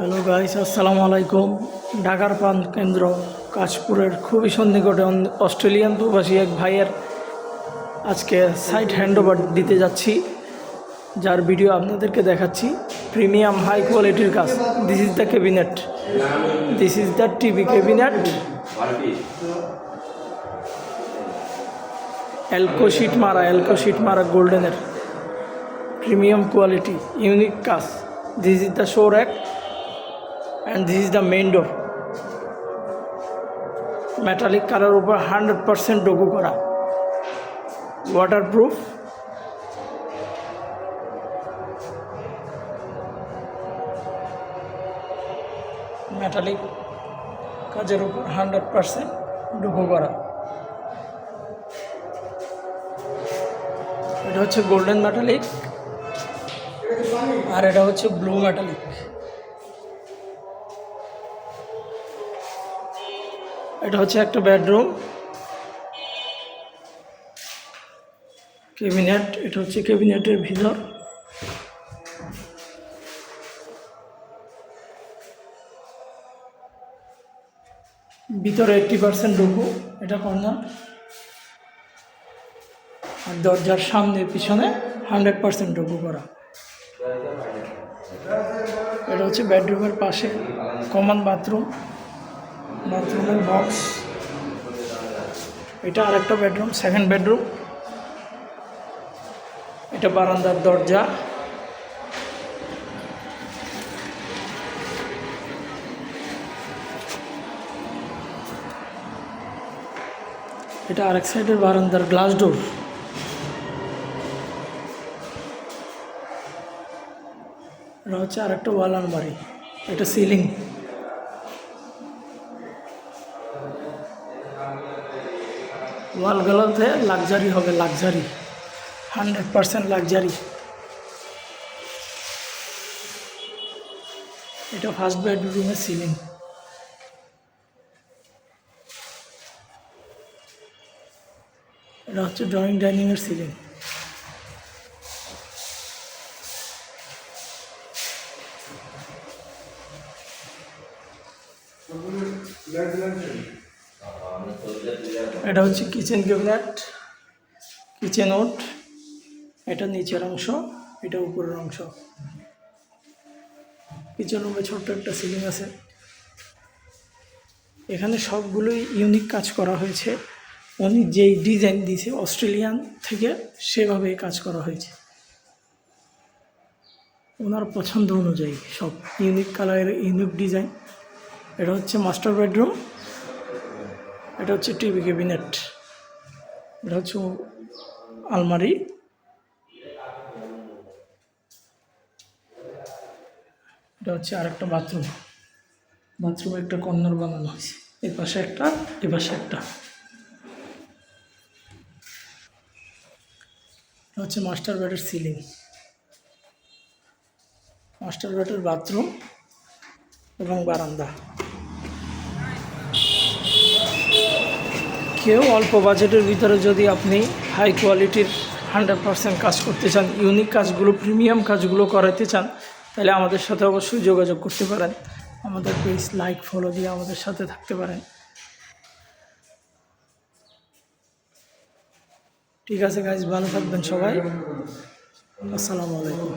Hello guys, আসসালামু আলাইকুম। ঢাকার প্রাণ কেন্দ্র কাশপুরের খুবই সন্নিকটে অস্ট্রেলিয়ান প্রবাসী এক ভাইয়ের আজকে সাইট হ্যান্ডওভার দিতে যাচ্ছি, যার ভিডিও আপনাদেরকে দেখাচ্ছি। প্রিমিয়াম হাই কোয়ালিটির কাজ। This is the cabinet, this is the TV cabinet, এলকো শিট মারা গোল্ডেনের প্রিমিয়াম কোয়ালিটি, ইউনিক কাজ। This is the show rack and this is the main door. Metallic color উপর 100% ডোকো করা, ওয়াটারপ্রুফ। মেটালিক কাজের উপর 100% ডোকো করা। এটা হচ্ছে গোল্ডেন মেটালিক আর এটা হচ্ছে ব্লু মেটালিক। এটা হচ্ছে একটা বেডরুম ক্যাবিনেট। এটা হচ্ছে ক্যাবিনেটের ভিতর। ভিতরে 80% ডুকু, এটা কর্নার। আর দরজার সামনে পিছনে 100% ডুকু করা। এটা হচ্ছে বেডরুমের পাশে কমন বাথরুম, বাথরুমের বক্স। এটা আরেকটা বেডরুম, সেকেন্ড বেডরুম। এটা বারান্দার দরজা। এটা আরেক সাইডের বারান্দার গ্লাস ডোর। এটা হচ্ছে আরেকটা ওয়াল আলমারি। এটা সিলিং। ওয়ালগুলোতে লাক্সারি হবে, লাক্সারি 100% লাক্সারি। এটা ফার্স্ট বেডরুমের সিলিং। এটা হচ্ছে ড্রয়িং ডাইনিংয়ের সিলিং। এটা হচ্ছে কিচেন ক্যাবিনেট, কিচেন ওট। এটা নিচের অংশ, এটা উপরের অংশ। কিচেন রুমে ছোট্ট একটা সিলিং আছে। এখানে সবগুলোই ইউনিক কাজ করা হয়েছে। উনি যেই ডিজাইন দিয়েছে অস্ট্রেলিয়ান থেকে, সেভাবেই কাজ করা হয়েছে ওনার পছন্দ অনুযায়ী। সব ইউনিক কালারের, ইউনিক ডিজাইন। এটা হচ্ছে মাস্টার বেডরুম। এটা হচ্ছে টিভি ক্যাবিনেট। এটা হচ্ছে আলমারি। এটা হচ্ছে আরেকটা বাথরুম। বাথরুমে একটা কর্নার বানানো হয়েছে, এই পাশে একটা, এই পাশে একটা। এটা হচ্ছে মাস্টার বেডের সিলিং, মাস্টার বেডের বাথরুম এবং বারান্দা। কেউ অল্প বাজেটের ভিতরে যদি আপনি হাই কোয়ালিটির 100% কাজ করতে চান, ইউনিক কাজগুলো, প্রিমিয়াম কাজগুলো করাতে চান, তাহলে আমাদের সাথে অবশ্যই যোগাযোগ করতে পারেন। আমাদের পেজ লাইক, ফলো দিয়ে আমাদের সাথে থাকতে পারেন। ঠিক আছে গাইজ, ভালো থাকবেন সবাই। আসসালামু আলাইকুম।